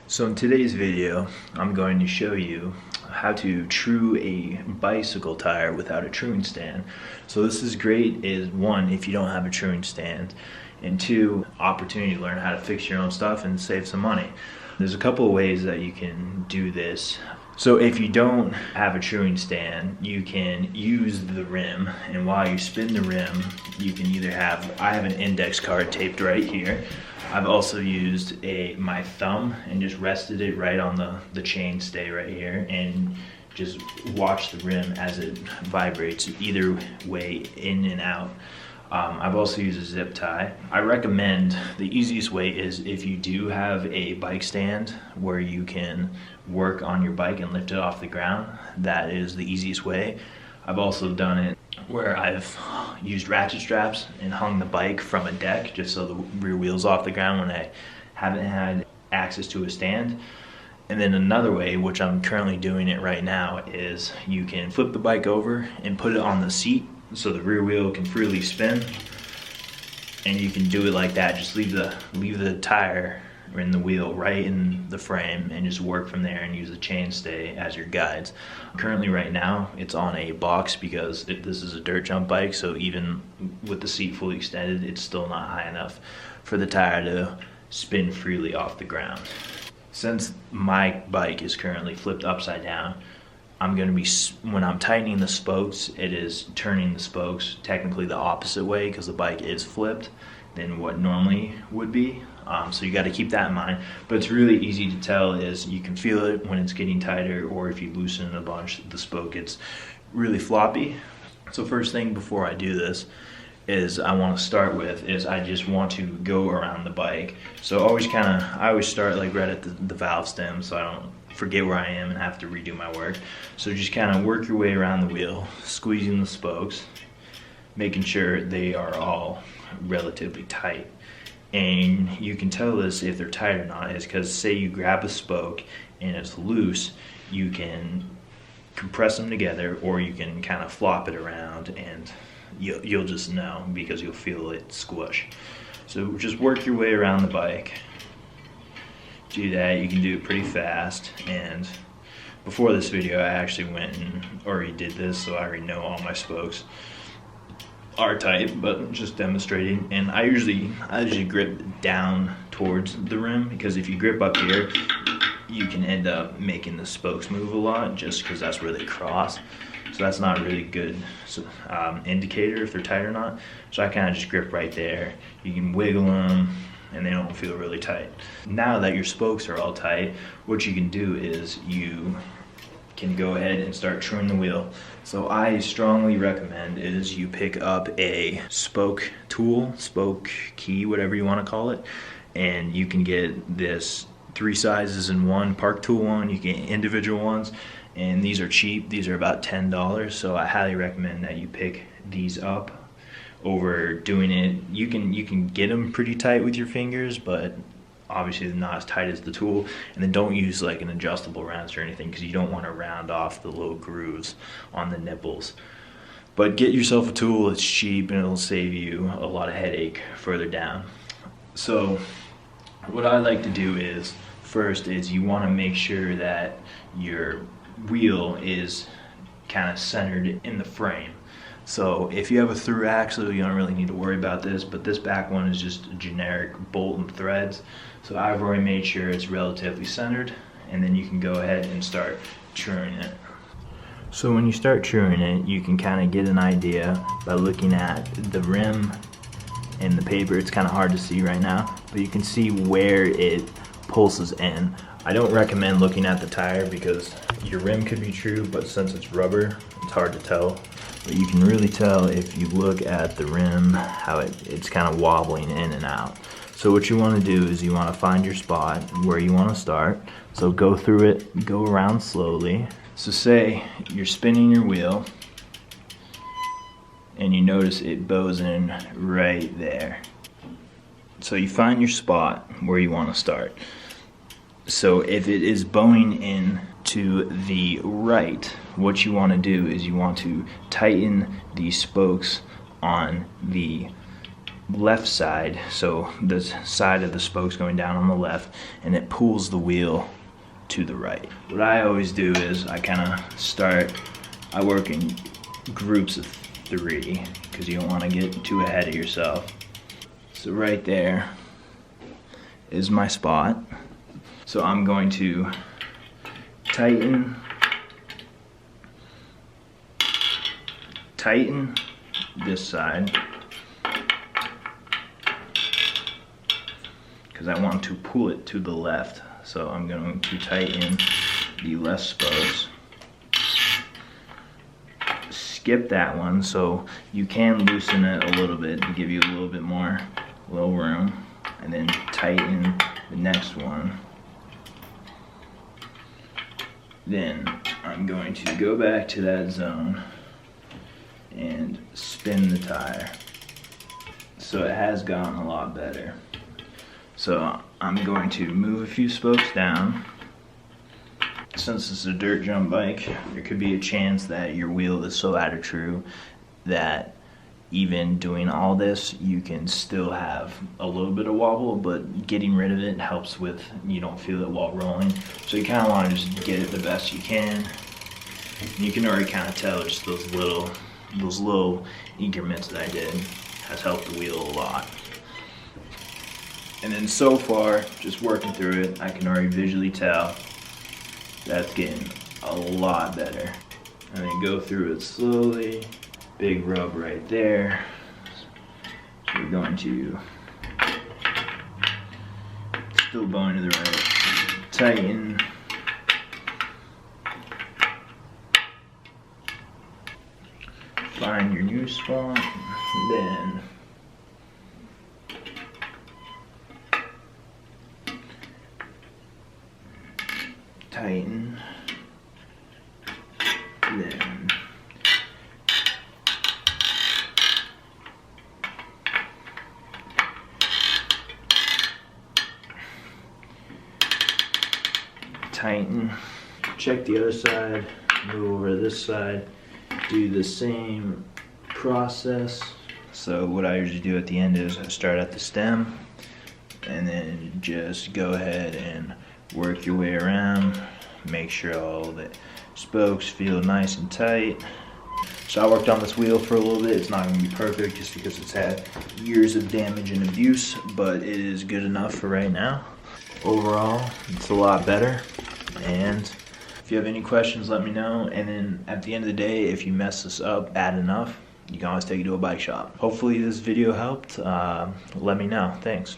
So in today's video, I'm going to show you how to true a bicycle tire without a truing stand. So this is great is one, if you don't have a truing stand, and two, opportunity to learn how to fix your own stuff and save some money. There's a couple of ways that you can do this. So if you don't have a truing stand, you can use the rim, and while you spin the rim, you can either I have an index card taped right here. I've also used my thumb and just rested it right on the chainstay right here and just watch the rim as it vibrates either way, in and out. I've also used a zip tie. I recommend the easiest way is if you do have a bike stand where you can work on your bike and lift it off the ground, that is the easiest way. I've also done it where I've used ratchet straps and hung the bike from a deck just so the rear wheel's off the ground when I haven't had access to a stand. And then another way, which I'm currently doing it right now, is you can flip the bike over and put it on the seat so the rear wheel can freely spin, and you can do it like that. Just leave the tire in the wheel right in the frame and just work from there and use the chainstay as your guides. Currently right now it's on a box because this is a dirt jump bike, so even with the seat fully extended, it's still not high enough for the tire to spin freely off the ground. Since my bike is currently flipped upside down, I'm going to be, when I'm tightening the spokes, it is turning the spokes technically the opposite way because the bike is flipped than what normally would be. So you got to keep that in mind. But it's really easy to tell is you can feel it when it's getting tighter, or if you loosen it a bunch, the spoke gets really floppy. So first thing before I do this is I want to start with is I just want to go around the bike. So I always start like right at the valve stem so I don't forget where I am and have to redo my work. So just kind of work your way around the wheel, squeezing the spokes, making sure they are all relatively tight. And you can tell this if they're tight or not is because say you grab a spoke and it's loose, you can compress them together, or you can kind of flop it around and you'll just know because you'll feel it squish. So just work your way around the bike. Do that, you can do it pretty fast. And before this video I actually went and already did this, so I already know all my spokes are tight, but just demonstrating. And I usually grip down towards the rim, because if you grip up here you can end up making the spokes move a lot just because that's where they cross. So that's not a really good indicator if they're tight or not. So I kind of just grip right there. You can wiggle them and they don't feel really tight. Now that your spokes are all tight, what you can do is you can go ahead and start truing the wheel. So I strongly recommend is you pick up a spoke tool, spoke key, whatever you want to call it, and you can get this 3 sizes in one, Park Tool one, you get individual ones, and these are cheap. These are about $10, so I highly recommend that you pick these up over doing it. You can get them pretty tight with your fingers, but obviously not as tight as the tool. And then don't use like an adjustable rounds or anything because you don't want to round off the little grooves on the nipples. But get yourself a tool, it's cheap and it'll save you a lot of headache further down. So what I like to do is first is you want to make sure that your wheel is kind of centered in the frame. So if you have a through axle, you don't really need to worry about this, but this back one is just a generic bolt and threads. So I've already made sure it's relatively centered, and then you can go ahead and start truing it. So when you start truing it, you can kind of get an idea by looking at the rim and the paper. It's kind of hard to see right now, but you can see where it pulses in. I don't recommend looking at the tire because your rim could be true, but since it's rubber, it's hard to tell. But you can really tell if you look at the rim how it's kind of wobbling in and out. So what you want to do is you want to find your spot where you want to start. So go through it, go around slowly. So say you're spinning your wheel and you notice it bows in right there. So you find your spot where you want to start. So if it is bowing in to the right, what you want to do is you want to tighten the spokes on the left side, so the side of the spokes going down on the left, and it pulls the wheel to the right. What I always do is I work in groups of 3 because you don't want to get too ahead of yourself. So right there is my spot. So I'm going to tighten this side because I want to pull it to the left. So I'm going to tighten the left spokes. Skip that one, so you can loosen it a little bit to give you a little bit more room, and then tighten the next one. Then I'm going to go back to that zone and spin the tire. So it has gotten a lot better. So I'm going to move a few spokes down. Since it's a dirt jump bike, there could be a chance that your wheel is so out of true that even doing all this, you can still have a little bit of wobble, but getting rid of it helps with, you don't feel it while rolling. So you kind of want to just get it the best you can. You can already kind of tell just those little increments that I did has helped the wheel a lot. And then so far, just working through it, I can already visually tell that's getting a lot better. And then go through it slowly. Big rub right there. So we're going to still going to the right. Tighten. Find your new spot. Then tighten. Then tighten. Check the other side. Move over to this side. Do the same process. So what I usually do at the end is I start at the stem and then just go ahead and work your way around. Make sure all the spokes feel nice and tight. So I worked on this wheel for a little bit. It's not going to be perfect just because it's had years of damage and abuse, but it is good enough for right now. Overall, it's a lot better. And if you have any questions, let me know. And then at the end of the day, if you mess this up bad enough, you can always take it to a bike shop. Hopefully this video helped. Let me know. Thanks.